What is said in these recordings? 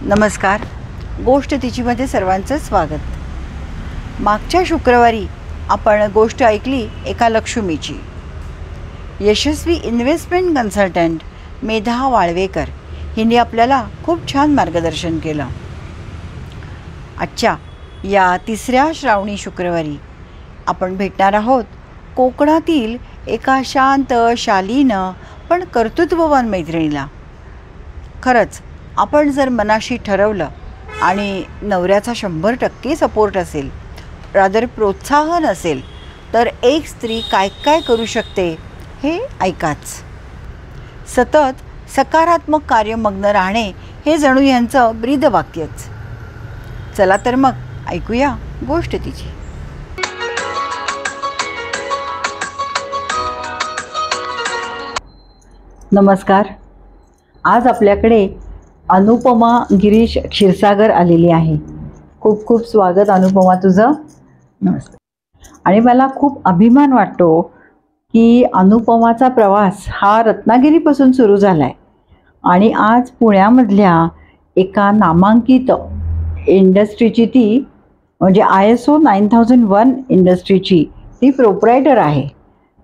नमस्कार. गोष्ट तिचीमध्ये सर्वांचं स्वागत. मागच्या शुक्रवारी आपण गोष्ट ऐकली एका लक्ष्मीची. यशस्वी इन्व्हेस्टमेंट कन्सल्टंट मेधा वाळवेकर हिने आपल्याला खूप छान मार्गदर्शन केलं. आजच्या या तिसऱ्या श्रावणी शुक्रवारी आपण भेटणार आहोत कोकणातील एका शांत, शालीन पण कर्तृत्ववान मैत्रिणीला. खरंच आपण जर मनाशी ठरवलं आणि नवऱ्याचा 100% सपोर्ट असेल, रादर प्रोत्साहन असेल, तर एक स्त्री काय काय करू शकते हे ऐकाच. सतत सकारात्मक कार्यमग्न राहणे हे जणू यांचं ब्रीदवाक्यच. चला तर मग ऐकूया गोष्ट तिची. नमस्कार. आज आपल्याकडे अनुपमा गिरीश क्षीरसागर आलेली आहे. खूप खूप स्वागत अनुपमा तुझं. नमस्कार. आणि मला खूप अभिमान वाटतो की अनुपमाचा प्रवास हा रत्नागिरीपासून सुरू झाला आहे आणि आज पुण्यामधल्या एका नामांकित इंडस्ट्रीची ती म्हणजे ISO 9001 इंडस्ट्रीची ती प्रोप्रायटर आहे.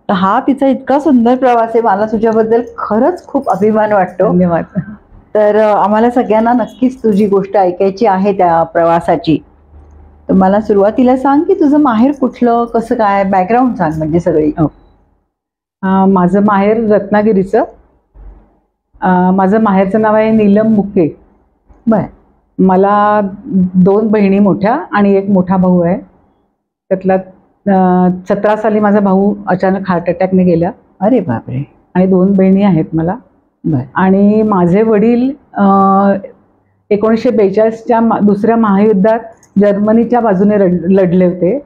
तर हा तिचा इतका सुंदर प्रवास आहे. मला तुझ्याबद्दल खरंच खूप अभिमान वाटतो. धन्यवाद. तर आम्हाला सगळ्यांना नक्कीच तुझी गोष्ट ऐकायची आहे त्या प्रवासाची. तर मला सुरुवातीला सांग की तुझं माहेर कुठलं, कसं काय, बॅकग्राऊंड सांग म्हणजे सगळी. माझं माहेर रत्नागिरीचं. माझं माहेरचं नाव आहे नीलम मुके. बर. मला 2 बहिणी मोठ्या आणि एक मोठा भाऊ आहे. त्यातला 17 साली माझा भाऊ अचानक हार्ट अटॅकने गेला. अरे बापरे. आणि 2 बहिणी आहेत मला. बर. आणि माझे वडील 1942च्या दुसऱ्या महायुद्धात जर्मनीच्या बाजूने लढले होते.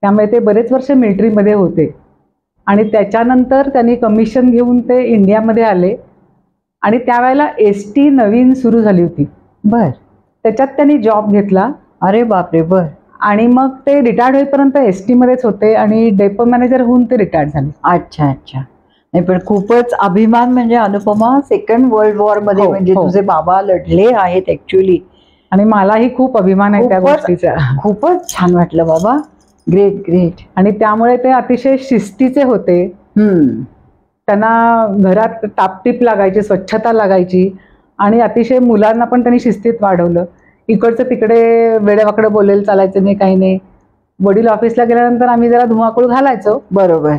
त्यामुळे ते बरेच वर्ष मिलिटरीमध्ये होते आणि त्याच्यानंतर त्यांनी कमिशन घेऊन ते इंडियामध्ये आले आणि त्यावेळेला ST नवीन सुरू झाली होती. बर. त्याच्यात त्यांनी जॉब घेतला. अरे बापरे. बर. आणि मग ते रिटायर्ड होईपर्यंत ST मध्येच होते आणि डेपो मॅनेजर होऊन ते रिटायर्ड झाले. अच्छा अच्छा. नाही पण खूपच अभिमान म्हणजे अनुपमा. सेकंड वर्ल्ड वॉर मध्ये म्हणजे तुझे बाबा लढले आहेत ऍक्च्युली. आणि मलाही खूप अभिमान आहे त्या गोष्टीचा. खूपच छान वाटलं बाबा. Great great. आणि त्यामुळे ते अतिशय शिस्तीचे होते. त्यांना घरात टापटीप लागायची, स्वच्छता लागायची आणि अतिशय मुलांना पण त्यांनी शिस्तीत वाढवलं. इकडचं तिकडे वेडेवाकडे बोलेल चालायचं नाही, काही नाही. वडील ऑफिसला गेल्यानंतर आम्ही जरा धुमाकूळ घालायचो. बरोबर.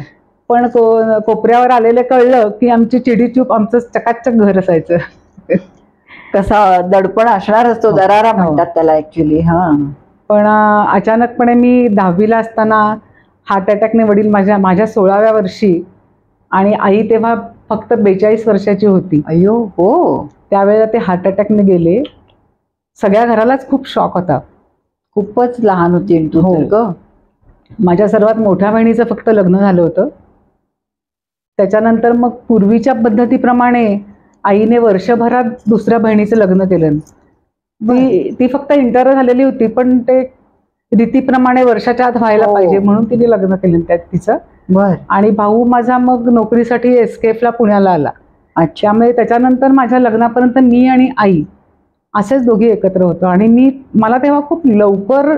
पण कोपऱ्यावर आलेले कळलं की आमची चिडीचूप आमचं चकाचक घर असायचं. कसा दडपण असणार असतो, दरारा म्हणतात त्याला ऍक्च्युली. हा. पण अचानकपणे मी 10वीला असताना हार्ट अटॅकने वडील माझ्या 16व्या वर्षी आणि आई तेव्हा फक्त 42 वर्षाची होती. अयो हो. त्यावेळेला ते हार्ट अटॅकने गेले. सगळ्या घरालाच खूप शॉक होता. खूपच लहान होती तू. हो. माझ्या सर्वात मोठ्या बहिणीचं फक्त लग्न झालं होतं. त्याच्यानंतर मग पूर्वीच्या पद्धतीप्रमाणे आईने वर्षभरात दुसऱ्या बहिणीचं लग्न केलं. ती फक्त इंटर झालेली होती पण ते रीतीप्रमाणे वर्षाच्या आत व्हायला पाहिजे म्हणून तिने लग्न केलं तिचं. बर. आणि भाऊ माझा मग नोकरीसाठी एस्केफला पुण्याला आला. त्यामुळे त्याच्यानंतर माझ्या लग्नापर्यंत मी आणि आई असेच दोघी एकत्र होतो. आणि मला तेव्हा खूप लवकर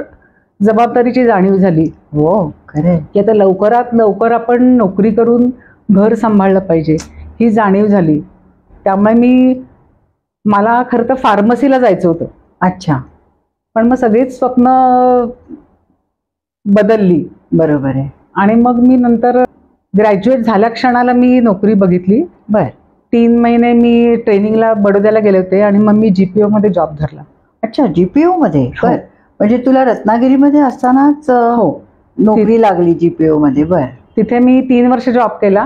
जबाबदारीची जाणीव झाली. हो खरं की आता लवकरात लवकर आपण नोकरी करून घर सांभाळलं पाहिजे ही जाणीव झाली. त्यामुळे मला खरं तर फार्मसीला जायचं होतं. अच्छा. पण मग सगळीच स्वप्न बदलली. बरोबर आहे. आणि मग मी नंतर ग्रॅज्युएट झाल्या क्षणाला मी नोकरी बघितली. बर. 3 महिने मी ट्रेनिंगला बडोद्याला गेले होते आणि मग मी GPO मध्ये जॉब धरला. अच्छा. GPO मध्ये. बर. म्हणजे तुला रत्नागिरीमध्ये असतानाच नोकरी लागली GPO मध्ये. बर. तिथे मी 3 वर्ष जॉब केला.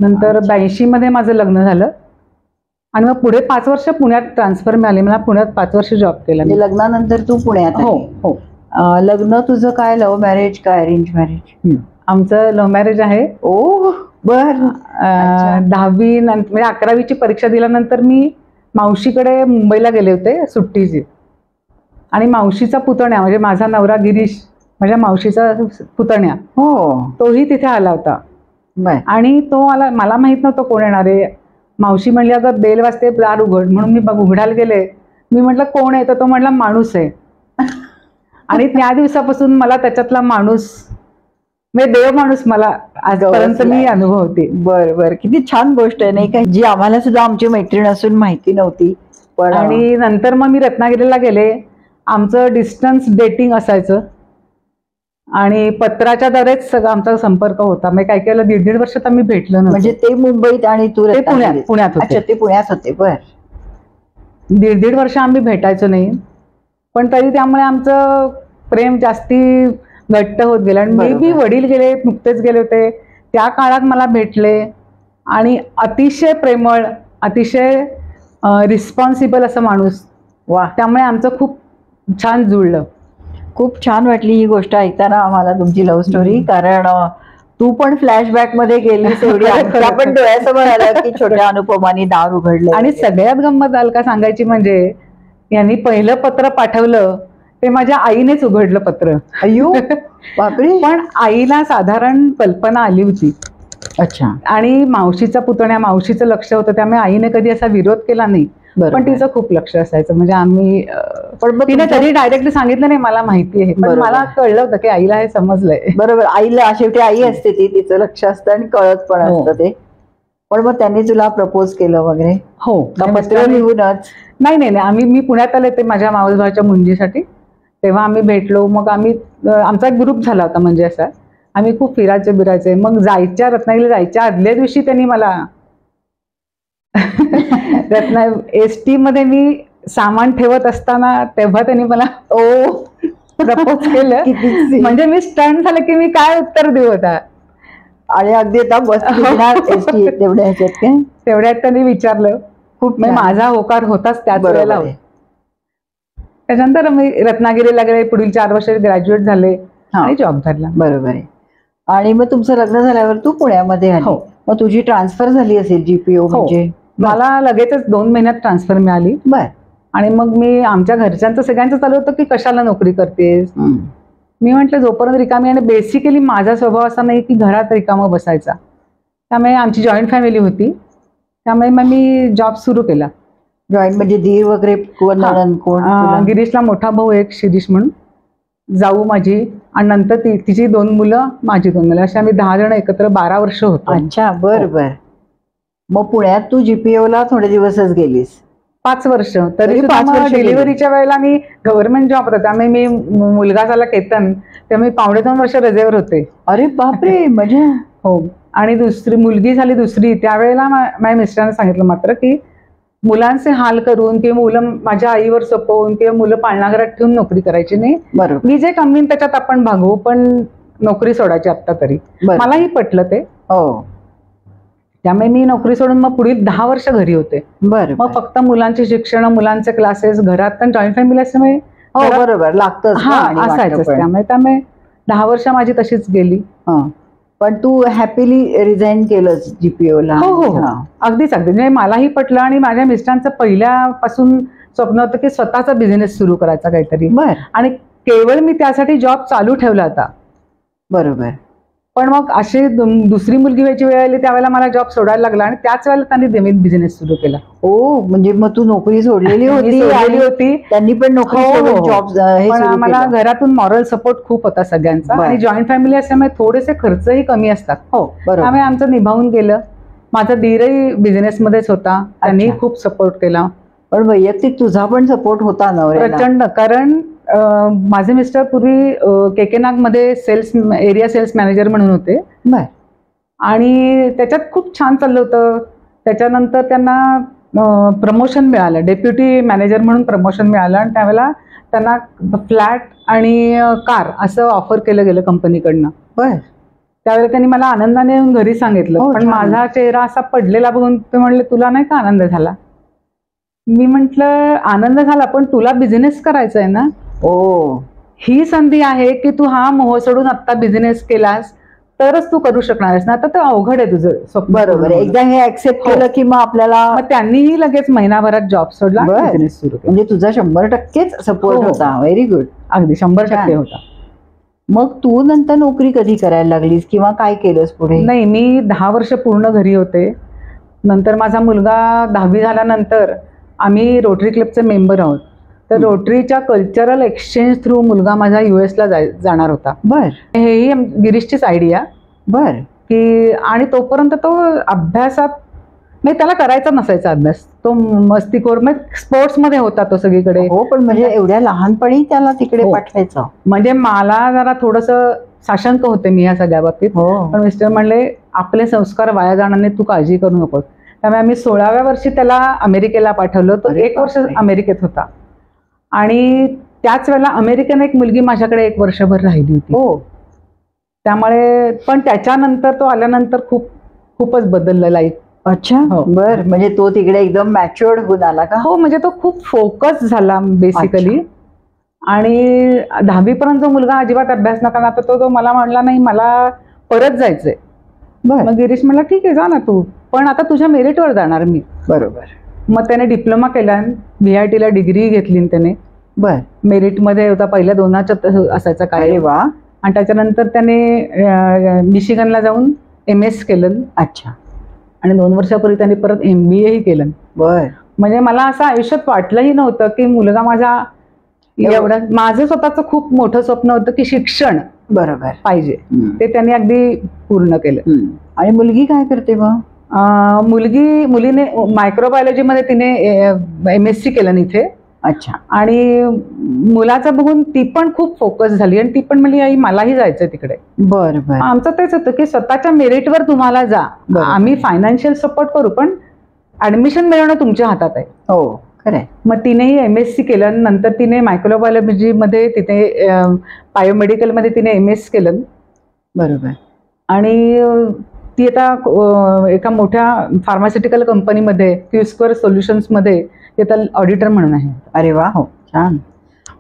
नंतर 82 मध्ये माझं लग्न झालं आणि मग पुढे 5 वर्ष पुण्यात ट्रान्सफर मिळाली. मला पुण्यात 5 वर्ष जॉब केला. लग्नानंतर तू पुण्यात. हो हो. लग्न तुझं काय लव्ह मॅरेज काय अरेंज मॅरेज? आमचं लव्ह मॅरेज आहे. ओ बर. 10वी नंतर म्हणजे 11वीची परीक्षा दिल्यानंतर मी मावशीकडे मुंबईला गेले होते सुट्टीची. आणि मावशीचा पुतण्या म्हणजे माझा नवरा गिरीश माझ्या मावशीचा पुतण्या हो तोही तिथे आला होता. बर. आणि तो मला माहित नव्हतं कोण येणार आहे. मावशी म्हणली अगं बेल वाजते दार उघड, म्हणून मी उघडायला गेले. मी म्हटलं कोण आहे, तर तो म्हटला माणूस आहे. आणि त्या दिवसापासून मला त्याच्यातला माणूस म्हणजे देव माणूस मला आजपर्यंत मी अनुभवते. बर बर, किती छान गोष्ट आहे नाही का, जी आम्हाला सुद्धा आमची मैत्रीण असून माहिती नव्हती. पण आणि नंतर मग मी रत्नागिरीला गेले. आमचं डिस्टन्स डेटिंग असायचं आणि पत्राच्या द्वारेच सगळं आमचा संपर्क होता. म्हणजे काय केलं 1.5 वर्षात आम्ही भेटलो नव्हतो. म्हणजे ते मुंबईत आणि तू ते पुण्यात होते. अच्छा, ते पुण्यात होते. बर. 1.5 वर्ष आम्ही भेटायचो नाही, पण तरी त्यामुळे आमचं प्रेम जास्ती घट्ट होत गेलं. आणि मे बी वडील गेले, नुकतेच गेले होते, त्या काळात मला भेटले आणि अतिशय प्रेमळ, अतिशय रिस्पॉन्सिबल असं माणूस. वा. त्यामुळे आमचं खूप छान जुळलं. खूप छान वाटली ही गोष्ट ऐकताना आम्हाला, तुमची लव्ह स्टोरी. कारण तू पण फ्लॅशबॅक मध्ये गेलीस, एवढी आमच्या पण डोळ्यासमोर आलं की छोट्या अनुपमानी दार उघडले. आणि सगळ्यात गंमत अलका सांगायची म्हणजे, यांनी पहिलं पत्र पाठवलं ते माझ्या आईनेच उघडलं पत्र. अय्यो बापरे. पण आईला साधारण कल्पना आली होती. अच्छा. आणि मावशीचा पुतण्या, मावशीचं लक्ष होतं, त्यामुळे आईने कधी असा विरोध केला नाही. पण तिचं खूप लक्ष असायचं. म्हणजे आम्ही, पण तिने कधी डायरेक्टली सांगितलं नाही, मला माहिती आहे, पण मला कळलं होतं की आईला हे समजलंय. बरोबर, आईला शेवटी आई असते ती, तिचं लक्ष असतं आणि कळत पण असतं ते. पण मग त्यांनी तुला प्रपोज केलं वगैरे? हो, पत्र लिहूनच? नाही, मी पुण्यात आले ते माझ्या मावसभावाच्या मुंजीसाठी, तेव्हा आम्ही भेटलो. मग आमचा एक ग्रुप झाला होता, म्हणजे असा आम्ही खूप फिरायचे. मग रत्नागिरी जायच्या आदल्या दिवशी त्यांनी मला एसटी मध्ये मी सामान ठेवत असताना तेव्हा त्यांनी मला प्रपोज केलं. म्हणजे मी स्टंट झालं की मी काय उत्तर देऊ होता. आणि अगदी एसटी तेवढ्यात त्यांनी विचारलं. खूप माझा होकार होताच त्याच वेळेला. त्याच्यानंतर मी रत्नागिरीला गेले, पुढील 4 वर्ष ग्रॅज्युएट झाले आणि जॉब धरला. बरोबर आहे. आणि मग तुमचं लग्न झाल्यावर तू पुण्यामध्ये आली. मग तुझी ट्रान्सफर झाली असेल जीपीओ म्हणजे? मला लगेचच 2 महिन्यात ट्रान्सफर मिळाली. बर. आणि मग मी, आमच्या घरच्यांचं सगळ्यांचं चालू होतं की कशाला नोकरी करतेस. मी म्हटलं जोपर्यंत रिकामी. आणि बेसिकली माझा स्वभाव असा नाही की घरात रिकामं बसायचा, त्यामुळे आमची जॉईंट फॅमिली होती, त्यामुळे मग मी जॉब सुरू केला. जॉईंट म्हणजे दीर वगैरे कोण? गिरीशला मोठा भाऊ एक शिरीष म्हणून, जाऊ माझी, आणि नंतर तिची 2 मुलं, माझी 2 मुलं, असे आम्ही 10 जण एकत्र 12 वर्ष होतो. अच्छा, बर बर. मग पुण्यात तू जीपीओला थोडे दिवसच गेलीस? 5 वर्ष. तरी डिलिव्हरीच्या वेळेला मी गव्हर्नमेंट जॉब होता, त्यामुळे मी मुलगा झाला केतन, त्यामुळे 2.5 वर्ष रजेवर होते. अरे बापरे. म्हणजे हो. आणि दुसरी मुलगी झाली दुसरी, त्यावेळेला माझ्या मिस्टरांनी सांगितलं मात्र की मुलांचे हाल करून किंवा मुलं माझ्या आईवर सोपवून किंवा मुलं पाळणाघरात ठेवून नोकरी करायची नाही. बरोबर. मी जे कमवीन त्याच्यात आपण भागवू, पण नोकरी सोडायची आत्ता तरी. मलाही पटलं ते. हो. त्यामुळे मी नोकरी सोडून मग पुढील 10 वर्ष घरी होते. बरं. मग फक्त मुलांचे शिक्षण, मुलांचे क्लासेस, घरात पण जॉईंट फॅमिली असल्यामुळे बरोबर लागतं असायचं. त्यामुळे 10 वर्ष माझी तशीच गेली. पण तू हॅपीली रिझाईन केलंस जीपीओला? हो, अगदीच. म्हणजे मलाही पटलं. आणि माझ्या मिस्टरांचं पहिल्यापासून स्वप्न होतं की स्वतःचा बिझनेस सुरू करायचा काहीतरी. आणि केवळ मी त्यासाठी जॉब चालू ठेवला होता. बरोबर. पण मग अशी दुसरी मुलगी व्हायची वेळ आली, त्यावेळेला मला जॉब सोडायला लागला आणि त्याच वेळेला त्यांनी बिझनेस सुरू केला. म्हणजे मग तू नोकरी सोडलेली होती, त्यांनी पण नोकरी जॉब. पण आम्हाला घरातून मॉरल सपोर्ट खूप होता सगळ्यांचा, आणि जॉईंट फॅमिली असल्यामुळे थोडेसे खर्चही कमी असतात. त्यामुळे आमचं निभावून गेलं. माझा दीरही बिझनेसमध्येच होता, त्यांनी खूप सपोर्ट केला. पण वैयक्तिक तुझा पण सपोर्ट होता ना? प्रचंड. कारण माझे मिस्टर पूर्वी केकेनाग मध्ये एरिया सेल्स मॅनेजर म्हणून होते. आणि त्याच्यात खूप छान चाललं होतं. त्याच्यानंतर त्यांना प्रमोशन मिळालं, डेप्युटी मॅनेजर म्हणून प्रमोशन मिळालं. आणि त्यावेळेला त्यांना फ्लॅट आणि कार असं ऑफर केलं गेलं कंपनीकडनं. त्यावेळेला त्यांनी मला आनंदाने येऊन घरी सांगितलं. पण माझा चेहरा असा पडलेला बघून ते म्हणले, तुला नाही का आनंद झाला? मी म्हटलं आनंद झाला, पण तुला बिझनेस करायचा आहे ना. ही संधी आहे की तू हा मोह सोडून आता बिझनेस केलास तरच तू करू शकणार आहेस ना. आता तर अवघड आहे तुझं स्वप्न. बरोबर. एकदा हे ऍक्सेप्ट केलं की मग आपल्याला. त्यांनीही लगेच महिनाभरात जॉब सोडला, बिझनेस सुरू केला. म्हणजे तुझा 100% सपोर्ट होता. Very good. अगदी 100% होता. मग तू नंतर नोकरी कधी करायला लागलीस किंवा काय केलंस पुढे? नाही, मी 10 वर्ष पूर्ण घरी होते. नंतर माझा मुलगा 10वी झाल्यानंतर आम्ही रोटरी क्लबचे मेंबर आहोत. तर रोटरीच्या कल्चरल एक्सचेंज थ्रू मुलगा माझा US ला जाणार होता. बर. हेही गिरीशचीच आयडिया. बर. की आणि तोपर्यंत तो अभ्यासात नाही, त्याला करायचा नसायचा अभ्यास. तो मस्तीखोर, मग स्पोर्ट्समध्ये होता तो सगळीकडे. हो, पण म्हणजे एवढ्या लहानपणी त्याला तिकडे हो. पाठवायचं. म्हणजे मला जरा थोडंसं साशंक होते मी या सगळ्या बाबतीत. हो. पण मिस्टर म्हणले आपले संस्कार वाया जाणार नाही, तू काळजी करू नकोस. त्यामुळे आम्ही 16व्या वर्षी त्याला अमेरिकेला पाठवलं. तो अरे 1 वर्ष बापरे. अमेरिकेत होता. आणि त्याच वेळेला अमेरिकन एक मुलगी माझ्याकडे 1 वर्षभर राहिली होती. हो. त्यामुळे पण त्याच्यानंतर तो आल्यानंतर खूपच बदललं लाईफ. अच्छा. हो. बर. म्हणजे तो तिकडे एकदम मॅच्युअर्ड होऊन आला का? हो, म्हणजे तो खूप फोकस झाला बेसिकली. आणि 10वी पर्यंत जो मुलगा अजिबात अभ्यास नका ना, तर तो मला म्हणला नाही, मला परत जायचंय. बर. मग गिरीश म्हणला ठीक आहे, जा ना तू, पण आता तुझ्या मेरिटवर जाणार मी. बरोबर. मग त्याने डिप्लोमा केला, VITला डिग्री घेतली त्याने. बर. मेरिटमध्ये होता, पहिल्या 2च असायचा काय. अरे वा. आणि त्याच्यानंतर त्याने मिशिगनला जाऊन MS केलं. अच्छा. आणि 2 वर्षापूर्वी त्याने परत MBAही केलं. बर. म्हणजे मला असं आयुष्यात वाटलंही नव्हतं की मुलगा माझा एवढं. माझं स्वतःचं खूप मोठं स्वप्न होतं की शिक्षण बरोबर पाहिजे, ते त्यांनी अगदी पूर्ण केलं. आणि मुलगी काय करते मग? मुलीने मायक्रोबायोलॉजीमध्ये तिने MSc केलं इथे. अच्छा. आणि मुलाचं बघून ती पण खूप फोकस झाली आणि ती पण म्हणली आई मलाही जायचं तिकडे. बर बर. आमचं तेच होतं की स्वतःच्या मेरिटवर तुम्हाला जा, आम्ही फायनान्शियल सपोर्ट करू, पण ऍडमिशन मिळवणं तुमच्या हातात आहे. हो, खरंय. मग तिनेही MSc केलं. नंतर तिने मायक्रोबायोलॉजीमध्ये तिथे बायोमेडिकलमध्ये तिने MS केलं. बरोबर. आणि ती आता एका मोठ्या फार्मास्युटिकल कंपनीमध्ये क्यूस्क्वेअर सोल्युशन्समध्ये ती आता ऑडिटर म्हणून आहे. अरे वा. हो, छान.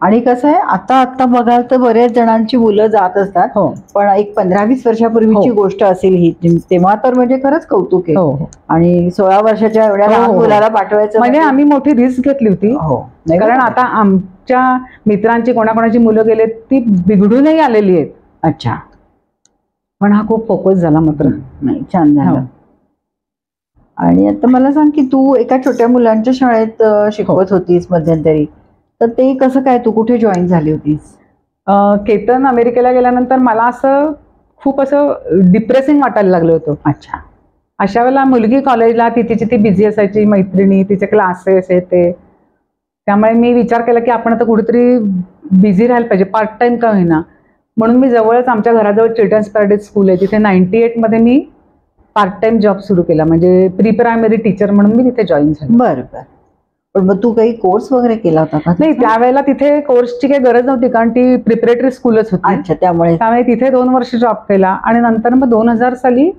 आणि कसं आहे, आता बघाल तर बऱ्याच जणांची मुलं जात असतात. हो. पण एक 15-20 वर्षापूर्वीची गोष्ट असेल ही, तेव्हा तर म्हणजे खरंच कौतुक आहे. हो. आणि 16 वर्षाच्या एवढ्या लहान मुलाला पाठवायचं म्हणजे आम्ही मोठी रिस्क घेतली होती. हो. कारण आता आमच्या मित्रांची कोणाकोणाची मुलं गेले ती बिघडूनही आलेली आहेत. अच्छा. पण हा खूप फोकस झाला मात्र. नाही, छान झालं. आणि आता मला सांग की तू एका छोट्या मुलांच्या शाळेत शिकवत होतीस मध्यंतरी, तर ते कसं काय, तू कुठे जॉईन झाली होतीस? केतन अमेरिकेला गेल्यानंतर मला असं खूप असं डिप्रेसिंग वाटायला लागलं होतं. अच्छा. अशा वेळेला मुलगी कॉलेजला, तिची ती बिझी असायची, मैत्रिणी, तिचे क्लासेस ते. त्यामुळे मी विचार केला की आपण आता कुठेतरी बिझी राहायला पाहिजे, पार्ट टाइम का होईना. म्हणून मी जवळच आमच्या घराजवळ चिल्ड्रन्स पॅराडाईज स्कूल आहे, तिथे 98 मध्ये मी पार्ट टाइम जॉब सुरू केला, म्हणजे प्री प्रायमरी टीचर म्हणून मी तिथे जॉईन झाले. बरं बरं. पण मग तू काही कोर्स वगैरे केला होता का? नाही, त्यावेळेला तिथे कोर्सची काही गरज नव्हती, कारण ती प्रिपरेटरी स्कूलच होती. अच्छा. त्यामुळे तिथे 2 वर्ष जॉब केला आणि नंतर मग 2000 साली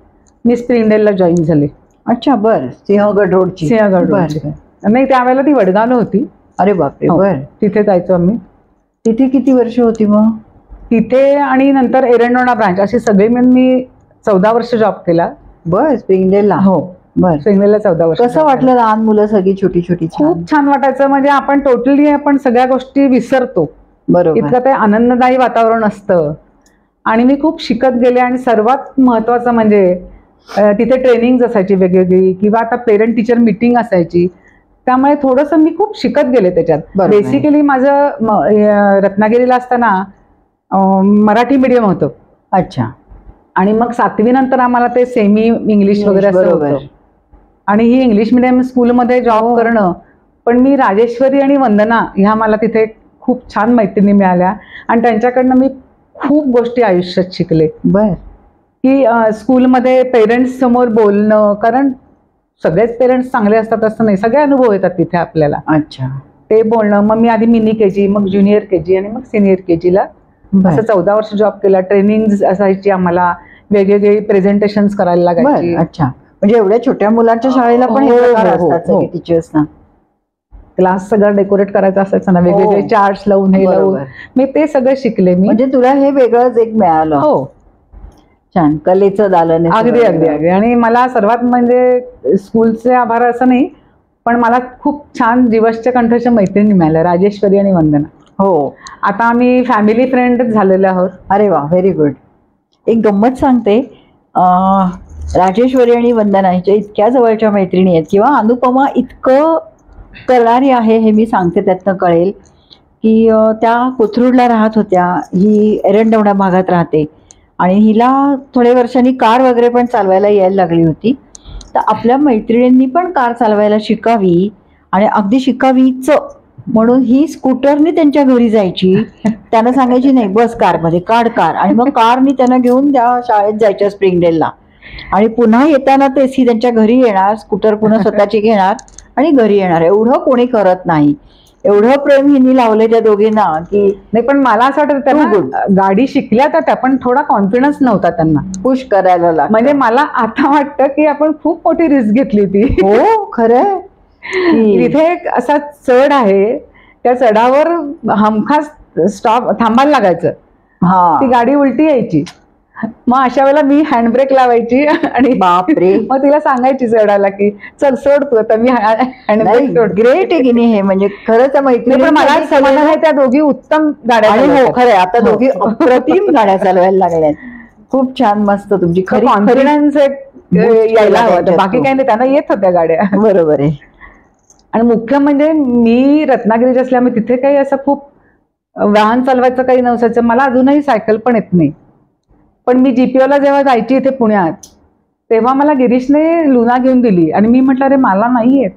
मी स्प्रिंगडेलला जॉईन झाले. अच्छा. बरं. सिंहगड रोडची. नाही, त्यावेळेला ती वडगावला होती. अरे बापरे. बरं. तिथे जायचो आम्ही. तिथे किती वर्ष होती मग? तिथे आणि नंतर एरंडोणा ब्रांच, असे सगळे मिळून मी 14 वर्ष जॉब केला. बरं. स्प्रिंगडेलला. हो. बरं. स्प्रिंगडेलला 14 वर्ष. कसं वाटलं? लहान मुलं सगळी छोटी छोटी. खूप छान वाटायचं. म्हणजे आपण टोटली आपण सगळ्या गोष्टी विसरतो. बरोबर. इतकं ते आनंददायी वातावरण असतं आणि मी खूप शिकत गेले. आणि सर्वात महत्वाचं म्हणजे तिथे ट्रेनिंग असायची वेगवेगळी, किंवा आता पेरेंट टीचर मीटिंग असायची. त्यामुळे थोडंसं मी खूप शिकत गेले त्याच्यात. बेसिकली माझं रत्नागिरीला असताना मराठी मीडियम होतं. अच्छा. आणि मग 7वी नंतर आम्हाला ते सेमी इंग्लिश वगैरे असं होतं. आणि ही इंग्लिश मिडियम स्कूलमध्ये जॉब करणं. पण मी राजेश्वरी आणि वंदना ह्या मला तिथे खूप छान मैत्रिणी मिळाल्या आणि त्यांच्याकडनं मी खूप गोष्टी आयुष्यात शिकले. बर. की स्कूलमध्ये पेरेंट्स समोर बोलणं, कारण सगळेच पेरेंट्स चांगले असतात असं नाही, सगळे अनुभव येतात तिथे आपल्याला. अच्छा. ते बोलणं. मग मी आधी मिनी KG, मग ज्युनियर KG आणि मग सिनियर KGला असं 14 वर्ष जॉब केला. ट्रेनिंग असायची आम्हाला, वेगवेगळे प्रेझेंटेशन्स करायला लागायची. अच्छा. म्हणजे एवढ्या छोट्या मुलांच्या शाळेला पण टीचर्सना क्लास सगळं डेकोरेट करायचं असायचं ना, वेगवेगळे चार्ट्स लावून हे लावून मी ते सगळं शिकले. मी म्हणजे तुला हे वेगळंच एक मिळालं. हो. छान. कलेचं दालन. अगदी अगदी अगदी. आणि मला सर्वात म्हणजे स्कूलचे आभार असं नाही, पण मला खूप छान जीवसच्या कंठच्या मैत्रिणी मिळाल्या, राजेश्वरी आणि वंदना. हो. आता आम्ही फॅमिली फ्रेंडच झालेले आहोत. अरे वा, व्हेरी गुड. एक गंमत सांगते. राजेश्वरी आणि वंदना ह्याच्या इतक्या जवळच्या मैत्रिणी आहेत, किंवा अनुपमा इतकं करणारी आहे हे मी सांगते त्यातनं कळेल की त्या कोथरूडला राहत होत्या. ही एरंडवणा भागात राहते आणि हिला थोड्या वर्षांनी कार वगैरे पण चालवायला यायला लागली होती. तर आपल्या मैत्रिणींनी पण कार चालवायला शिकावी आणि अगदी शिकावीच म्हणून ही स्कूटरने त्यांच्या घरी जायची. त्यांना सांगायची नाही बस कारमध्ये, काढ कार, आणि मग कारनी त्यांना घेऊन त्या शाळेत जायच्या स्प्रिंगडेलला. आणि पुन्हा येताना तेच ही त्यांच्या घरी येणार, स्कूटर पुन्हा स्वतःची घेणार आणि घरी येणार. एवढं कोणी करत नाही. एवढं प्रेम हिनी लावले त्या दोघींना की नाही, पण मला असं वाटतं त्यांना गाडी शिकल्या तर त्या पण थोडा कॉन्फिडन्स नव्हता त्यांना पुश करायला लागला. म्हणजे मला आता वाटतं की आपण खूप मोठी रिस्क घेतली ती. हो, खरंय. इथे एक असा चढ आहे, त्या चढावर हमखास स्टॉप थांबायला लागायचं. ती गाडी उलटी यायची. मग अशा वेळेला मी हँडब्रेक लावायची आणि बापरे, मग तिला सांगायची चढायला की चल सोड तू आता, मी हँडब्रेक सोड. ग्रेट आहे की नाही हे. म्हणजे खरंच मैत्रिणी, मला समाधान आहे त्या दोघी उत्तम गाड्या. हो खरंय, आता दोघी अप्रतिम गाड्या चालवायला लागल्या. खूप छान, मस्त. तुमची खरी कॉन्फिडन्स यायला हवं, बाकी काही नाही. त्यांना येत होत्या गाड्या. बरोबर आहे. आणि मुख्य म्हणजे मी रत्नागिरीत असल्यामुळे तिथे काही असं खूप वाहन चालवायचं काही नसायचं. मला अजूनही सायकल पण येत नाही. पण मी जीपीओला जेव्हा जायची इथे पुण्यात, तेव्हा मला गिरीशने लुना घेऊन दिली आणि मी म्हटलं अरे मला नाही येत.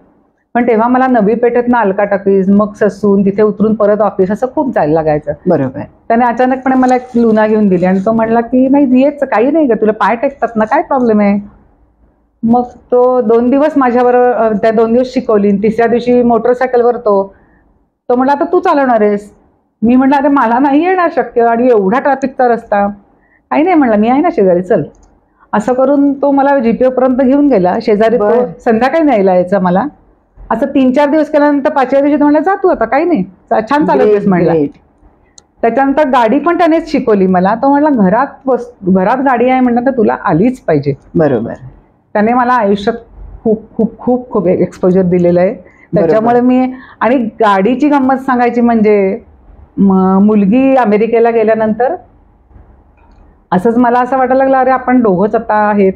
पण तेव्हा मला नवी पेठेतनं अलका टाकीज, मग ससून, तिथे उतरून परत ऑफिस, असं खूप जायला लागायचं. बरोबर. त्याने अचानकपणे मला एक लुना घेऊन दिली आणि तो म्हणला की नाही येच, काही नाही ग, तुला पाय टेकतात ना, काय प्रॉब्लेम आहे. मग तो 2 दिवस माझ्याबरोबर, त्या 2 दिवस शिकवली. 3ऱ्या दिवशी मोटरसायकलवर तो म्हणला आता तू चालवणार आहेस. मी म्हटलं अरे मला नाही येणार शक्य, आणि एवढा ट्रॅफिकचा रस्ता. काही नाही म्हणला, मी आहे ना शेजारी, चल. असं करून तो मला जीपीओ पर्यंत घेऊन गेला. शेजारी तो संध्याकाळी न्यायला यायचा मला. असं 3-4 दिवस केल्यानंतर 5व्या दिवशी तो म्हणला जा तू आता, काही नाही, छान चालवतेस म्हणला. त्याच्यानंतर गाडी पण त्यानेच शिकवली मला. तो म्हणला घरात गाडी आहे म्हणलं तर तुला आलीच पाहिजे. बरोबर. त्याने मला आयुष्यात खूप खूप खूप खूप एक्सपोजर दिलेलं आहे. त्याच्यामुळे मी, आणि गाडीची गंमत सांगायची म्हणजे मुलगी अमेरिकेला गेल्यानंतर असंच मला असं वाटायला लागलं अरे आपण दोघंच आता आहेत,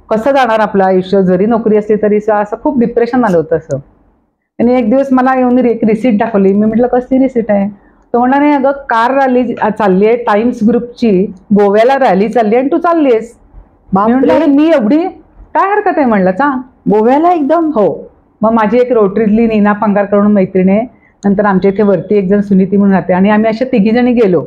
कसं जाणार आपलं आयुष्य, जरी नोकरी असली तरी. असं खूप डिप्रेशन आलं होतं असं. आणि एक दिवस मला येऊन एक रिसीट दाखवली. मी म्हटलं कसली रिसीट आहे. तो म्हणला नाही अगं, कार रॅली चालली आहे टाइम्स ग्रुपची, गोव्याला रॅली चालली आहे आणि तू चालली आहेस. म्हटलं मी एवढी, काय हरकत आहे म्हणलं, चा गोव्याला एकदम. हो. मग माझी एक रोटरीतली नीना पंगार करून मैत्रीण आहे. नंतर आमच्या इथे वरती एक जण सुनीती म्हणून राहते, आणि आम्ही अशा 3घी जणी गेलो.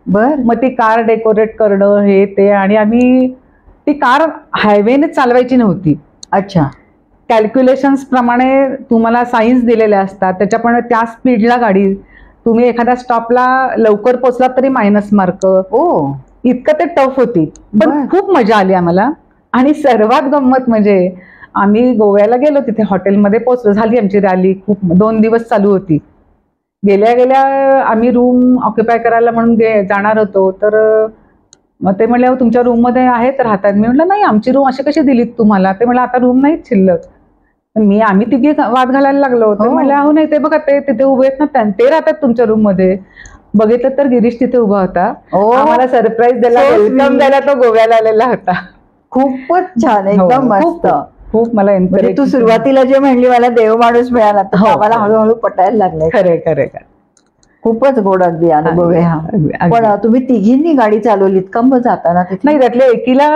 मग ती कार डेकोरेट करणं हे ते, आणि आम्ही ती कार हायवेने चालवायची नव्हती. अच्छा. कॅल्क्युलेशन्स प्रमाणे तुम्हाला सायन्स दिलेले असतात, त्याच्याप्रमाणे त्या स्पीडला गाडी, तुम्ही एखाद्या स्टॉपला लवकर पोहोचलात तरी मायनस मार्क. इतकं ते टफ होती, पण खूप मजा आली आम्हाला. आणि सर्वात गंमत म्हणजे आम्ही गोव्याला गेलो, तिथे हॉटेलमध्ये पोहोचलो, झाली आमची रॅली. खूप 2 दिवस चालू होती. गेल्या गेल्या आम्ही रूम ऑक्युपाय करायला म्हणून जाणार होतो. तर मग ते म्हणले तुमच्या रूममध्ये आहेत राहतात. मी म्हटलं नाही, आमची रूम अशी कशी दिलीत तुम्हाला. ते म्हणलं आता रूम नाहीच शिल्लक. आम्ही 3घी वाद घालायला लागलो. ते म्हणले अहो नाही, ते बघा ते तिथे उभे आहेत ना, ते राहतात तुमच्या रूम मध्ये. बघितलं तर गिरीश तिथे उभा होता. आम्हाला सरप्राईज द्यायला, वेलकम द्यायला तो गोव्याला आलेला होता. खूपच छान, एकदम मस्त. खूप मला एन्करेज. तू सुरुवातीला जे म्हणली मला देव माणूस मिळाला, मला हळूहळू पटायला लागले. खरे खूपच गोड अगदी अनुभव आहे हा. पण तुम्ही 3घींनी गाडी चालवलीत का मग जाताना? नाही, त्यातल्या एकीला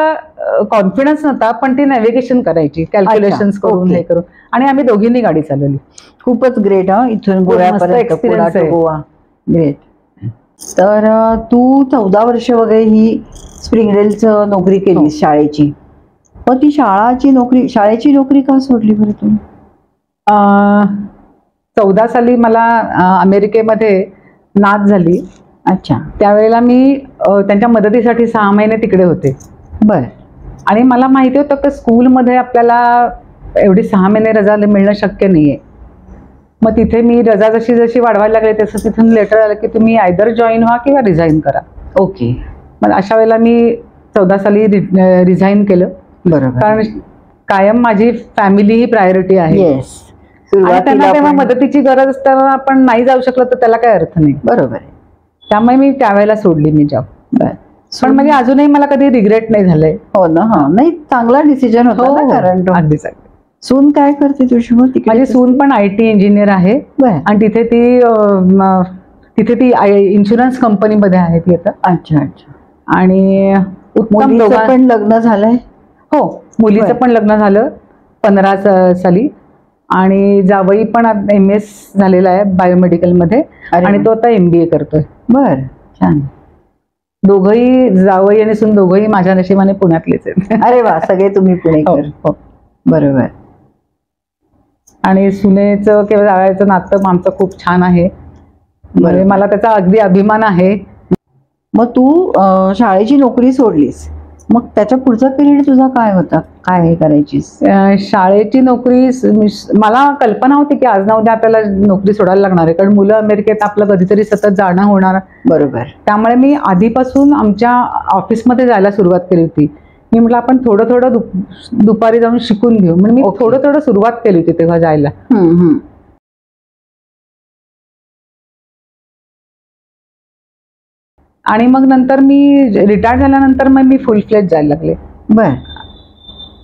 कॉन्फिडन्स नव्हता, पण ती नॅव्हिगेशन करायची, कॅल्क्युलेशन्स करून हे करून, आणि आम्ही दोघींनी गाडी चालवली. खूपच ग्रेट. इथून गोव्यापर्यंत, पुणा टू गोवा. ग्रेट. तर तू 14 वर्ष वगैरे ही स्प्रिंगडेलचं नोकरी केली शाळेची. पण ती शाळेची नोकरी का सोडली बरं तुम्ही? 14 साली मला अमेरिकेमध्ये नात झाली. अच्छा. त्यावेळेला मी त्यांच्या मदतीसाठी 6 महिने तिकडे होते. बर. आणि मला माहिती होतं की स्कूलमध्ये आपल्याला एवढी 6 महिने रजा मिळणं शक्य नाहीये. मग तिथे मी रजा जशी जशी वाढवायला लागले तसं तिथून लेटर आलं की तुम्ही आयदर जॉईन व्हा किंवा रिझाईन करा. ओके. मग अशा वेळेला मी 14 साली रिझाईन केलं. बरोबर. कारण कायम माझी फॅमिली ही प्रायोरिटी आहे. येस. आणि त्यांना तेव्हा मदतीची गरज असताना आपण नाही जाऊ शकलो तर त्याला काय अर्थ नाही. बरोबर आहे. त्यामुळे मी त्यावेळेला सोडली मी जॉब. पण म्हणजे अजूनही मला कधी रिग्रेट नाही झालंय. हो ना. हा नाही, चांगला डिसिजन होता ना. कारण अगदीच. सून काय करते तुझी? मग माझी सून पण IT इंजिनियर आहे आणि तिथे ती इन्शुरन्स कंपनीमध्ये आहे ती आता. अच्छा अच्छा. आणि मुलीचं पण लग्न झालंय? हो, मुलीचं पण लग्न झालं 15 साली. आणि जावई पण MS झालेला आहे बायोमेडिकल मध्ये आणि तो आता MBA करतोय. बर, छान. दोघंही जावई आणि सून दोघंही माझ्या नशिबाने पुण्यातलेच आहेत. अरे वा, सगळे तुम्ही पुणेकर. हो, बरोबर. आणि सुनेचं किंवा जावयाचं नातं आमचं खूप छान आहे. म्हणजे मला त्याचा अगदी अभिमान आहे. मग तू शाळेची नोकरी सोडलीस, मग त्याच्या पुढचा पिरियड तुझा काय होता? काय करायचीस? शाळेची नोकरी मला कल्पना होती की आज ना उद्या आपल्याला नोकरी सोडायला लागणार आहे, कारण मुलं अमेरिकेत आपलं कधीतरी सतत जाणं होणार. बरोबर. त्यामुळे मी आधीपासून आमच्या ऑफिसमध्ये जायला सुरुवात केली होती. मी म्हटलं आपण थोडं थोडं दुपारी जाऊन शिकून घेऊ, म्हणजे मी थोडं थोडं सुरुवात केली होती तेव्हा जायला. आणि मग नंतर मी रिटायर झाल्यानंतर मग मी फुल फ्लेज जायला लागले. बर.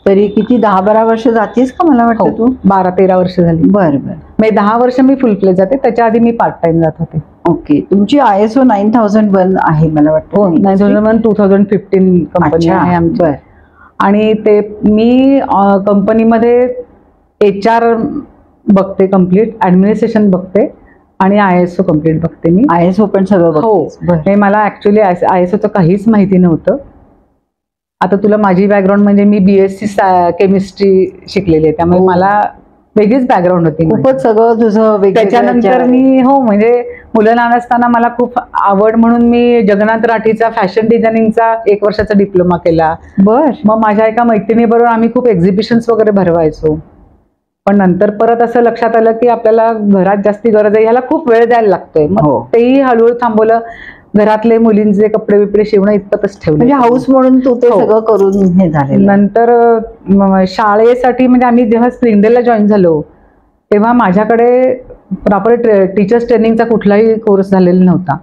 तरी किती 10-12 वर्ष जातेस का? मला वाटतं तू 12-13 वर्ष झाली. बर बर. मी 10 वर्ष मी फुल फ्लेज जाते, त्याच्या आधी मी पार्ट टाइम जात होते. ओके. तुमची ISO 9001 आहे मला वाटतं. 9001 2015 कंपनी आहे आमची. आणि ते मी कंपनीमध्ये HR बघते, कम्प्लीट ऍडमिनिस्ट्रेशन बघते आणि ISO कम्प्लीट बघते. मी ISO पण सगळं. हो, मला ऍक्च्युली ISOचं काहीच माहिती नव्हतं. आता तुला माझी बॅकग्राऊंड म्हणजे मी BSc केमिस्ट्री शिकलेली आहे, त्यामुळे मला वेगळीच बॅकग्राऊंड होती. खूपच सगळं तुझं. त्याच्यानंतर मी म्हणजे मुलं लहान असताना मला खूप आवड म्हणून मी जगन्नाथ राठीचा फॅशन डिझायनिंगचा 1 वर्षाचा डिप्लोमा केला. बर. मग माझ्या एका मैत्रिणीबरोबर आम्ही खूप एक्झिबिशन्स वगैरे भरवायचो. पण नंतर परत असं लक्षात आलं की आपल्याला घरात जास्ती गरज आहे, ह्याला खूप वेळ द्यायला लागतोय. मग तेही हळूहळू थांबवलं. घरातले मुलींचे कपडे बिपडे शिवणं इतपतच ठेवलं. म्हणजे हाऊस म्हणून तू ते सगळं करून हे झालं. नंतर शाळेसाठी म्हणजे आम्ही जेव्हा स्प्रिंगडेलला जॉईन झालो तेव्हा माझ्याकडे प्रॉपर टीचर्स ट्रेनिंगचा कुठलाही कोर्स झालेला नव्हता.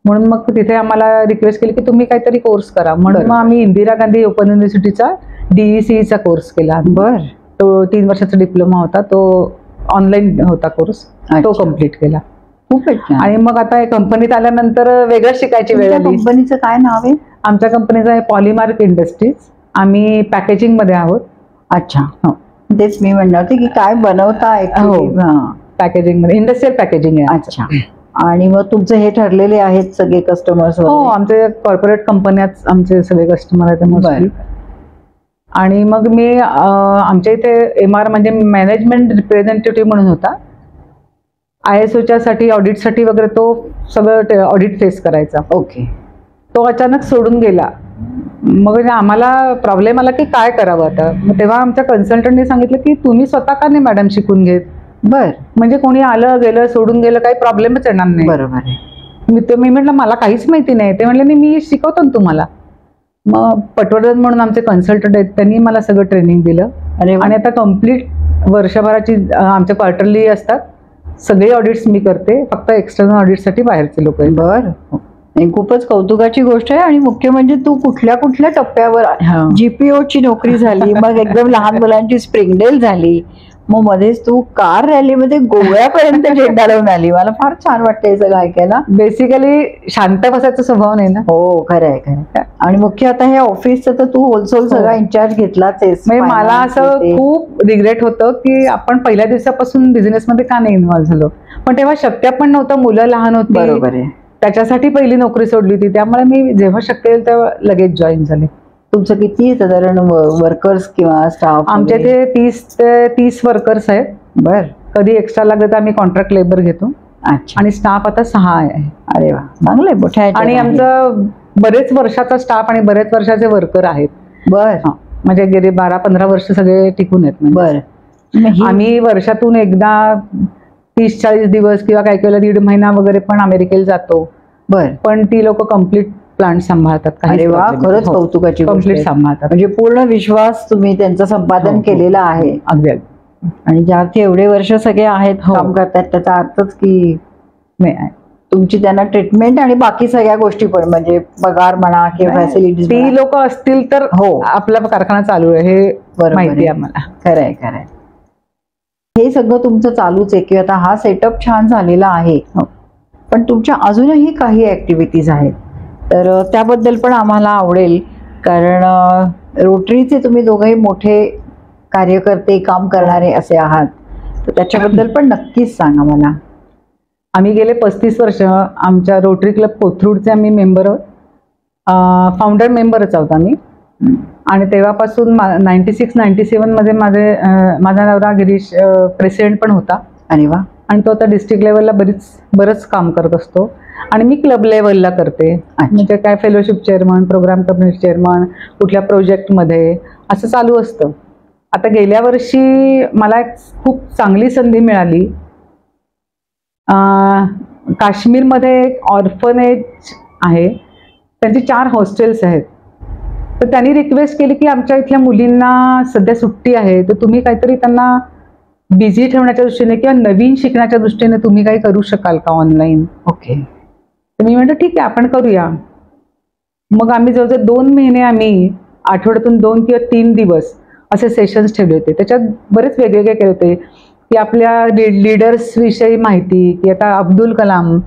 म्हणून मग तिथे आम्हाला रिक्वेस्ट केली की तुम्ही काहीतरी कोर्स करा. म्हणून मग आम्ही इंदिरा गांधी ओपन युनिव्हर्सिटीचा DECEचा कोर्स केला. बर. तो 3 वर्षाचा डिप्लोमा होता, तो ऑनलाईन होता कोर्स, तो कम्प्लीट केला. आणि मग आता कंपनीत आल्यानंतर वेगळं शिकायची वेळ आली. कंपनीचं काय नाव आहे? आमच्या कंपनीचं आहे पॉलीमार्क इंडस्ट्रीज. आम्ही पॅकेजिंग मध्ये आहोत. अच्छा. हो, तेच मी म्हणणार होते की काय बनवता. पॅकेजिंग मध्ये इंडस्ट्रियल पॅकेजिंग आहे. अच्छा. आणि मग तुमचे हे ठरलेले आहेत सगळे कस्टमर्स? हो, आमचे कॉर्पोरेट कंपन्याच आमचे सगळे कस्टमर आहेत. आणि मग मी आमच्या इथे MR म्हणजे मॅनेजमेंट रिप्रेझेंटेटिव्ह म्हणून होता. ISOच्या साठी ऑडिटसाठी वगैरे तो सगळं ऑडिट फेस करायचा. ओके. तो अचानक सोडून गेला. मग आम्हाला प्रॉब्लेम आला की काय करावं आता. मग तेव्हा आमच्या कन्सल्टंटने सांगितलं की तुम्ही स्वतः का नाही मॅडम शिकून घेत. बर. म्हणजे कोणी आलं गेलं सोडून गेलं काही प्रॉब्लेमच येणार नाही. बरोबर आहे. मी म्हटलं मला काहीच माहिती नाही. ते म्हणले नाही मी शिकवतो ना तुम्हाला. मग पटवर्धन म्हणून आमचे कन्सल्टंट आहेत, त्यांनी मला सगळं ट्रेनिंग दिलं. आणि आता कम्प्लीट वर्षभराची आमच्या क्वार्टरली असतात, सगळे ऑडिट्स मी करते. फक्त एक्सटर्नल ऑडिटसाठी बाहेरचे लोक आहेत. बर. खूपच कौतुकाची गोष्ट आहे. आणि मुख्य म्हणजे तू कुठल्या कुठल्या टप्प्यावर GPOची नोकरी झाली, मग एकदम लहान मुलांची स्प्रिंगडेल झाली, मग मध्येच तू कार रॅलीमध्ये गोव्यापर्यंत झेंडा लावून आली. मला फार छान वाटतं हे सगळं ऐकायला. बेसिकली शांत बसायचा स्वभाव नाही ना. हो, खरं आहे खरं आहे. आणि मुख्य आता हे ऑफिसचं तर तू होलसेल सगळा इन्चार्ज घेतलाच आहेस. मला असं खूप रिग्रेट होतं की आपण पहिल्या दिवसापासून बिझनेसमध्ये का नाही इन्व्हॉल्व्ह झालो. पण तेव्हा शक्य पण नव्हतं, मुलं लहान होती. बरोबर आहे. त्याच्यासाठी पहिली नोकरी सोडली होती. त्यामुळे मी जेव्हा शक्य होईल तेव्हा लगेच जॉईन झाले. तुमचं किती साधारण वर्कर्स किंवा स्टाफ? आमच्या इथे 30 ते 30 वर्कर्स आहेत. बर. कधी एक्स्ट्रा लागलं तर आम्ही कॉन्ट्रॅक्ट लेबर घेतो. अच्छा. आणि स्टाफ आता 6 आहे. अरे वा, चांगलं आहे. मोठ्या. आणि आमचं बरेच वर्षाचा स्टाफ आणि बरेच वर्षाचे वर्कर आहेत. बर. म्हणजे गेले 12-15 वर्ष सगळे टिकून आहेत. बर. आम्ही वर्षातून एकदा 30-40 दिवस किंवा काही वेळेला 1.5 महिना वगैरे पण अमेरिकेला जातो. बर. पण ती लोक कम्प्लीट प्लांट सांभाळतात. अरे वा, खरंच कौतुकाची गोष्ट कम्प्लीट आहे. सांभाळतात. म्हणजे पूर्ण विश्वास तुम्ही त्यांचं संपादन केलेला आहे. अगदी. आणि ज्या अर्थी एवढे वर्ष सगळे आहेत काम करतात, त्याचा अर्थच की नाही तुमची त्यांना ट्रीटमेंट आणि बाकी सगळ्या गोष्टी पण, म्हणजे पगार म्हणा किंवा फॅसिलिटीज, ती लोक असतील तर आपला कारखाना चालू आहे हे माहिती आहे आम्हाला. खरंय खरंय. हे सगळं तुमचं चालूच आहे की आता हा सेटअप छान झालेला आहे, पण तुमच्या अजूनही काही ऍक्टिव्हिटीज आहेत, तर त्याबद्दल पण आम्हाला आवडेल. कारण रोटरीचे तुम्ही दोघंही मोठे कार्यकर्ते, काम करणारे असे आहात, तर त्याच्याबद्दल पण नक्कीच सांगा मला. आम्ही गेले 35 वर्ष आमच्या रोटरी क्लब कोथरूडचे आम्ही मेंबर, फाउंडर मेंबरच आहोत आम्ही. आणि तेव्हापासून 96-97 मध्ये माझा नवरा गिरीश प्रेसिडेंट पण होता. अरे वा. आणि तो आता डिस्ट्रिक्ट लेवलला बरंच काम करत असतो. आणि मी क्लब लेवलला करते, म्हणजे काय fellowship chairman, program committee chairman, कुठल्या प्रोजेक्टमध्ये असं चालू असतं. आता गेल्या वर्षी मला एक खूप चांगली संधी मिळाली. काश्मीरमध्ये एक ऑर्फनेज आहे, त्यांची 4 हॉस्टेल्स आहेत. तर त्यांनी रिक्वेस्ट केली की आमच्या इथल्या मुलींना सध्या सुट्टी आहे, तर तुम्ही काहीतरी त्यांना बिझी ठेवण्याच्या दृष्टीने किंवा नवीन शिकण्याच्या दृष्टीने तुम्ही काही करू शकाल का ऑनलाईन. ओके. तर मी म्हटलं ठीक आहे, आपण करूया. मग आम्ही जवळजवळ 2 महिने आम्ही आठवड्यातून 2 किंवा 3 दिवस असे सेशन्स ठेवले होते. त्याच्यात बरेच वेगवेगळे केले होते की आपल्या लीडर्स विषयी माहिती, की आता अब्दुल कलाम,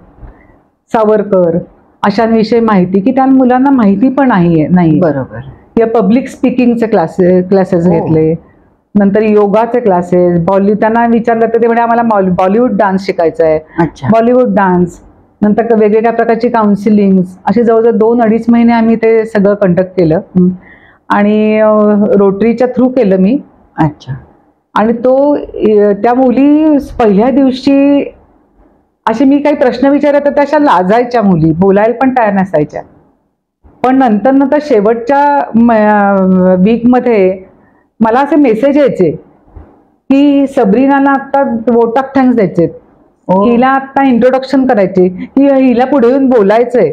सावरकर अशांविषयी माहिती, की त्या मुलांना माहिती पण नाही. बरोबर. किंवा पब्लिक स्पीकिंगचे क्लासेस घेतले. नंतर योगाचे क्लासेस, त्यांना विचारलं तर ते म्हणजे आम्हाला बॉलिवूड डान्स शिकायचा आहे. बॉलिवूड डान्स, नंतर वेगवेगळ्या प्रकारची काउन्सिलिंग, असे जवळजवळ 2-2.5 महिने आम्ही ते सगळं कंडक्ट केलं. आणि रोटरीच्या थ्रू केलं मी. अच्छा. आणि त्या मुली पहिल्या दिवशी असे मी काही प्रश्न विचारत तर त्या अशा लाजायच्या, मुली बोलायला पण तयार नसायच्या. पण नंतर शेवटच्या वीकमध्ये मला असे मेसेज यायचे की सबरीनाला आता वोट ऑफ थँक्स द्यायचे, हिला आता इंट्रोडक्शन करायचे, की हिला पुढे येऊन बोलायचंय.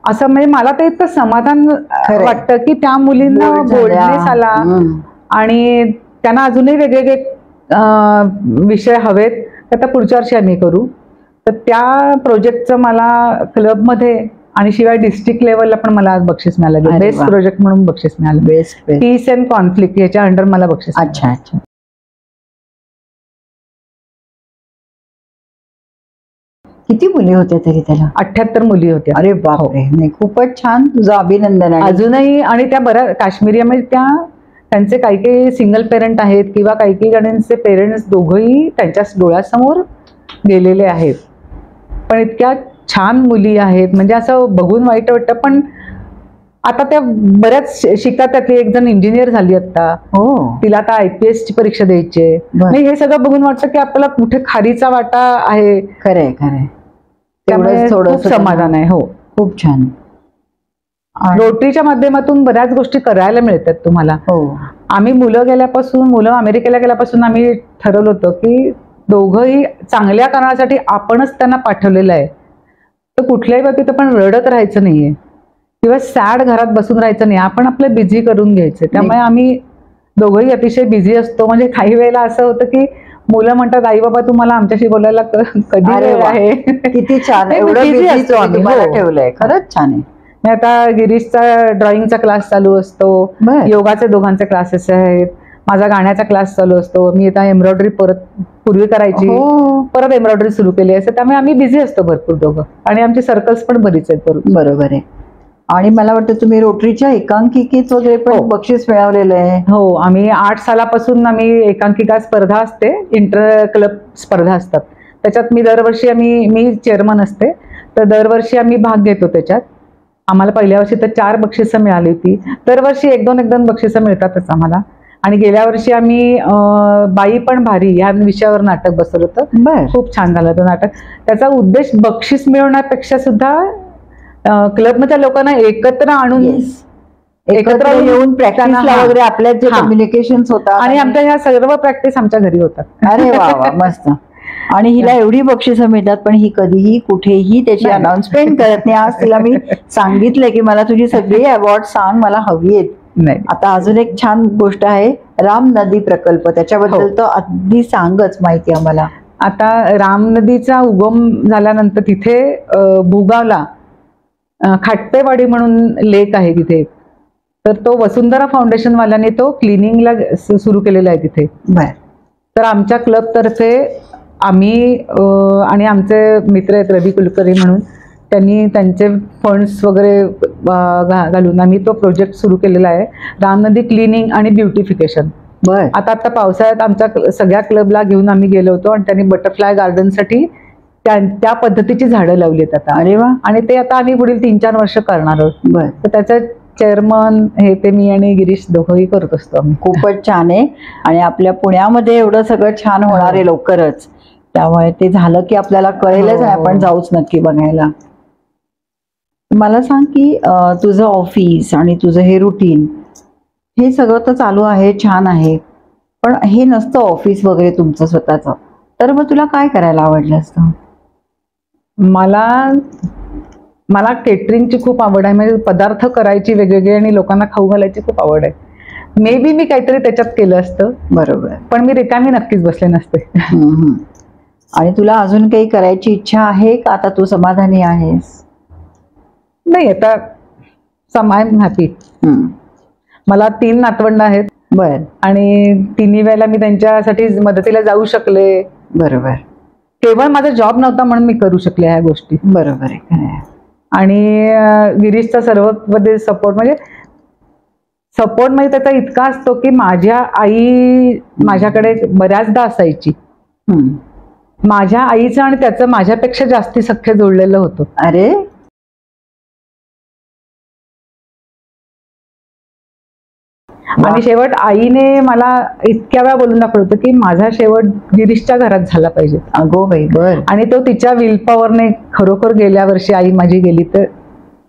असं म्हणजे मला ते इतकं समाधान वाटतं की त्या मुलींना बोलण्यास आला. आणि त्यांना अजूनही वेगवेगळे विषय हवेत, तर त्या पुढच्या वर्षी आम्ही करू. तर त्या प्रोजेक्टचं मला क्लबमध्ये आणि शिवाय डिस्ट्रिक्ट लेवलला पण मला बक्षीस मिळालं. बेस्ट प्रोजेक्ट म्हणून बक्षीस मिळालं. बेस्ट पीस अँड कॉन्फ्लिक्ट याच्या अंडर मला बक्षीस. अच्छा अच्छा. किती मुली होत्या तरी त्याला? 78 मुली होत्या. अरे बापरे. नाही, खूपच छान, तुझं अभिनंदन. अजूनही आणि त्या बऱ्याच काश्मीरीमध्ये त्यांचे काही सिंगल पेरेंट आहेत किंवा काही जणांचे पेरेंट्स दोघंही त्यांच्या डोळ्यासमोर गेलेले आहेत. पण इतक्या छान मुली आहेत, म्हणजे असं बघून वाईट वाटतं. पण आता त्या बऱ्याच शिकतात. त्यातली एक जण इंजिनियर झाली आता. तिला आता IPS ची परीक्षा द्यायची आहे. नाही, हे सगळं बघून वाटतं की आपल्याला कुठे खारीचा वाटा आहे. खरंय खरंय. त्यामुळे थोडं समाधान आहे. हो, खूप छान. रोटरीच्या माध्यमातून बऱ्याच गोष्टी करायला मिळतात तुम्हाला. आम्ही मुलं अमेरिकेला गेल्यापासून आम्ही ठरवलं होतं की दोघंही चांगल्या कारणासाठी आपणच त्यांना पाठवलेलं आहे. तर कुठल्याही बाबतीत आपण रडत राहायचं नाहीये किंवा सॅड घरात बसून राहायचं नाही. आपण आपलं बिझी करून घ्यायचं. त्यामुळे आम्ही दोघंही अतिशय बिझी असतो. म्हणजे काही वेळेला असं होतं की मुलं म्हणतात, आई बाबा तुम्हाला आमच्याशी बोलायला कधी वेळ आहे. किती छान, एवढं बिझी ठेवलंय. खरंच छान आहे. आता गिरीशचा ड्रॉइंगचा क्लास चालू असतो, योगाचे दोघांचे क्लासेस आहेत, माझा गाण्याचा क्लास चालू असतो. मी आता एम्ब्रॉयडरी पूर्वी करायची, परत एम्ब्रॉयडरी सुरू केली असं. त्यामुळे आम्ही बिझी असतो भरपूर दोघं. आणि आमची सर्कल्स पण बरीच आहेत. बरोबर आहे. आणि मला वाटतं तुम्ही रोटरीच्या एकांकिकेत वगैरे पण बक्षीस मिळवलेलं आहे. हो, आम्ही 8 सालापासून आम्ही एकांकिका स्पर्धा असते, इंटर क्लब स्पर्धा असतात, त्याच्यात मी दरवर्षी मी चेअरमन असते. तर दरवर्षी आम्ही भाग घेतो त्याच्यात. आम्हाला पहिल्या वर्षी तर 4 बक्षिसं मिळाली होती. दरवर्षी 1-2 बक्षिसं मिळतातच आम्हाला. आणि गेल्या वर्षी आम्ही बाई पण भारी ह्या विषयावर नाटक बसवलं होतं. खूप छान झालं होतं नाटक. त्याचा उद्देश बक्षीस मिळवण्यापेक्षा सुद्धा क्लबमधल्या लोकांना एकत्र आणून एकत्र येऊन प्रॅक्टिसला वगैरे आपल्यात जे कम्युनिकेशन होतात. आणि आमच्या ह्या सर्व प्रॅक्टिस आमच्या घरी होतात. अरे वा वा, मस्त. आणि हिला एवढी बक्षिसं मिळतात पण ही कधीही कुठेही त्याची अनाउन्समेंट करत नाही. आज तिला मी सांगितलंय की मला तुझी सगळी अवॉर्ड सांग, मला हवी आहेत. नाही, आता अजून एक छान गोष्ट आहे, राम नदी प्रकल्प, त्याच्याबद्दल तर अगदी सांगच माहिती आम्हाला. आता राम नदीचा उगम झाल्यानंतर तिथे भूगावला खाटपेवाडी म्हणून लेक आहे तिथे, तर तो वसुंधरा फाउंडेशन वाल्याने तो क्लिनिंगला सुरू केलेला आहे तिथे. तर आमच्या क्लबतर्फे आम्ही आणि आमचे मित्र आहेत रवी कुलकर्णी म्हणून, त्यांनी त्यांचे फंड्स वगैरे घालून आम्ही तो प्रोजेक्ट सुरू केलेला आहे, राम नदी क्लिनिंग आणि ब्युटिफिकेशन. आता पावसाळ्यात आमच्या सगळ्या क्लबला घेऊन आम्ही गेलो होतो आणि त्यांनी बटरफ्लाय गार्डनसाठी त्या पद्धतीची झाडं लावली आहेत आता. अरे वा. आणि ते आता आम्ही पुढील 3-4 वर्ष करणार आहोत. तर त्याचं चेअरमन हे ते मी आणि गिरीश दोघंही करत असतो आम्ही. खूपच छान आहे. आणि आपल्या पुण्यामध्ये एवढं सगळं छान होणार आहे लवकरच, त्यामुळे ते झालं की आपल्याला कळेलच आणि आपण जाऊच नक्की बघायला. मला सांग की तुझं ऑफिस आणि तुझं हे रुटीन हे सगळं तर चालू आहे, छान आहे, पण हे नसतं ऑफिस वगैरे तुमचं स्वतःचं, तर मग तुला काय करायला आवडलं असतं? मला केटरिंगची खूप आवड आहे, म्हणजे पदार्थ करायची वेगवेगळे आणि लोकांना खाऊ घालायची खूप आवड आहे. मे बी मी काहीतरी त्याच्यात केलं असतं. बरोबर. पण मी रिकामी नक्कीच बसले नसते. आणि तुला अजून काही करायची इच्छा आहे का? आता तू समाधानी आहेस? नाही, आता आय एम हॅपी. मला 3 नातवंड आहेत. आणि 3 वेळेला मी त्यांच्यासाठी मदतीला जाऊ शकले. बरोबर. केवळ माझा जॉब नव्हता म्हणून मी करू शकले ह्या गोष्टी. बरोबर आहे. आणि गिरीशचा सर्व सपोर्ट म्हणजे त्याचा इतका असतो की माझ्या आई माझ्याकडे बऱ्याचदा असायची. माझ्या आईचं आणि त्याचं माझ्यापेक्षा जास्ती सख्य जोडलेलं होतं. अरे, आणि शेवट आईने मला इतक्या वेळा बोलून दाखवलं होतं की माझा शेवट गिरीशच्या घरात झाला पाहिजे. अगो बाई. आणि तो तिच्या विल पॉवरने खरोखर गेल्या वर्षी आई माझी गेली तर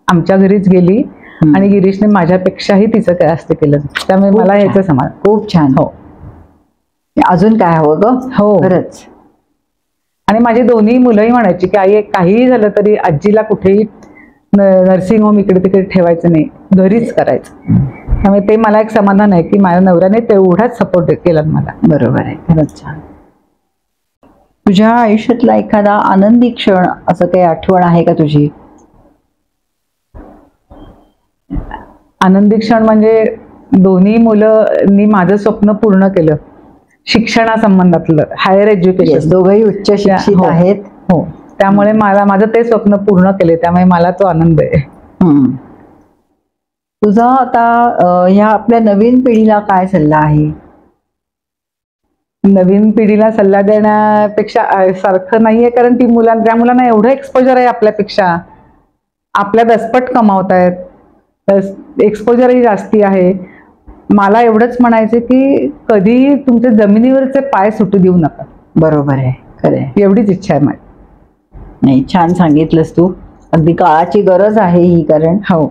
आमच्या घरीच गेली आणि गिरीशने माझ्यापेक्षाही तिचं काय असतं केलं. त्यामुळे मला ह्याचं समाधान. खूप छान. हो. अजून काय हवं ग? हो, खरंच. आणि माझी दोन्ही मुलंही म्हणायची की आई काहीही झालं तरी आजीला कुठेही नर्सिंग होम इकडे तिकडे ठेवायचं नाही, घरीच करायचं. त्यामुळे ते मला एक समाधान आहे की माझ्या नवऱ्याने तेवढाच सपोर्ट केला मला. बरोबर आहे. खरंच छान. तुझ्या आयुष्यातला एखादा आनंदी क्षण असं काही आठवण आहे का तुझी? आनंदी क्षण म्हणजे दोन्ही मुलांनी माझं स्वप्न पूर्ण केलं, शिक्षणासंबंधातलं, हायर एज्युकेशन. दोघंही उच्च शिक्षित आहेत. हो, त्यामुळे माझं ते स्वप्न पूर्ण केले, त्यामुळे मला तो आनंद आहे. तुझा आता ह्या आपल्या नवीन पिढीला काय सल्ला आहे? नवीन पिढीला सल्ला देण्यापेक्षा सारखं नाहीये, कारण त्या मुलांना एवढं एक्सपोजर आहे आपल्यापेक्षा, आपल्या दसपट कमावतायत, एक्सपोजरही जास्ती आहे. मला एवढंच म्हणायचं की कधी तुमचे जमिनीवरचे पाय सुटू देऊ नका. बरोबर आहे. खरं, एवढीच इच्छा आहे माझी. नाही, छान सांगितलंस तू. अगदी काळाची गरज आहे ही, कारण हो.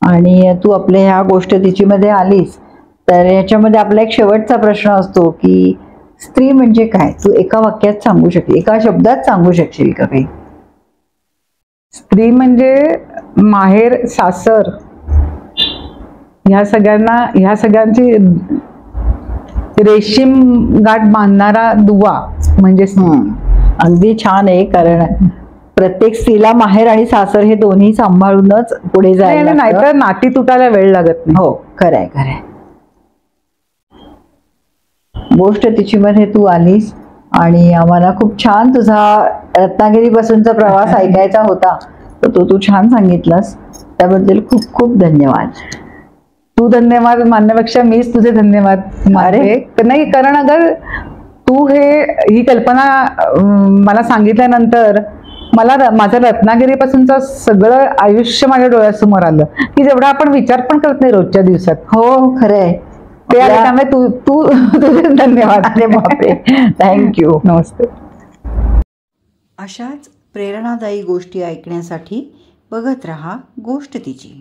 आणि तू आपल्या ह्या गोष्टी मध्ये आलीस तर ह्याच्यामध्ये आपला एक शेवटचा प्रश्न असतो की स्त्री म्हणजे काय? तू एका वाक्यात सांगू शकशील, एका शब्दात सांगू शकशील का काही? स्त्री म्हणजे माहेर, सासर, ह्या सगळ्यांची रेशीम गाठ बांधणारा दुवा म्हणजे. अगदी छान आहे, कारण प्रत्येक स्त्रीला माहेर आणि सासर हे दोन्ही सांभाळूनच पुढे जायला, नाहीतर नाती तुटायला वेळ लागत नाही. हो, खरंय. गोष्ट तिची मध्ये तू आलीस आणि आम्हाला खूप छान तुझा रत्नागिरीपासूनचा प्रवास ऐकायचा होता, तर तू छान सांगितलास, त्याबद्दल खूप खूप धन्यवाद. तू धन्यवाद मानण्यापेक्षा मीच तुझे धन्यवाद. अरे नाही, कारण अगर तू ही कल्पना मला सांगितल्यानंतर मला माझं रत्नागिरीपासूनचं सगळं आयुष्य माझ्या डोळ्यासमोर आलं की जेवढा आपण विचार पण करत नाही रोजच्या दिवसात. हो, खरंय. ते आले, त्यामुळे तुझे धन्यवाद. अरे बापरे, थँक्यू. नमस्ते. अशाच प्रेरणादायी गोष्टी ऐकण्यासाठी बघत रहा गोष्ट तिची.